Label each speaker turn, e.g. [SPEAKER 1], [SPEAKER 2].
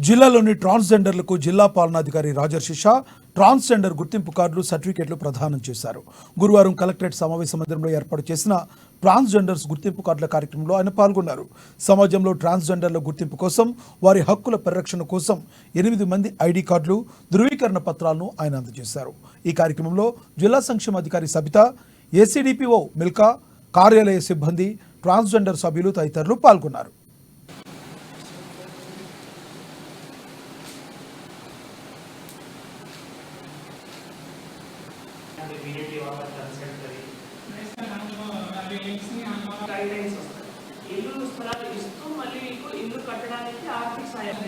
[SPEAKER 1] జిల్లాలోని ట్రాన్స్జెండర్లకు జిల్లా పాలనాధికారి రాజర్షి షా ట్రాన్స్జెండర్ గుర్తింపు కార్డులు సర్టిఫికెట్లు ప్రదానం చేశారు. గురువారం కలెక్టరేట్ సమావేశ మందిరంలో ఏర్పాటు చేసిన ట్రాన్స్జెండర్స్ గుర్తింపు కార్డుల కార్యక్రమంలో ఆయన పాల్గొన్నారు. సమాజంలో ట్రాన్స్జెండర్ల గుర్తింపు కోసం, వారి హక్కుల పరిరక్షణ కోసం 8 మంది ఐడి కార్డులు, ధృవీకరణ పత్రాలను ఆయన అందజేశారు. ఈ కార్యక్రమంలో జిల్లా సంక్షేమ అధికారి సబితా, ఏసీడీపీఓ మిల్కా, కార్యాలయ సిబ్బంది, ట్రాన్స్జెండర్ సభ్యులు తదితరులు పాల్గొన్నారు.
[SPEAKER 2] ఇల్లు స్థలాలు ఇస్తూ మళ్ళీ మీకు ఇల్లు కట్టడానికి ఆర్థిక సాయం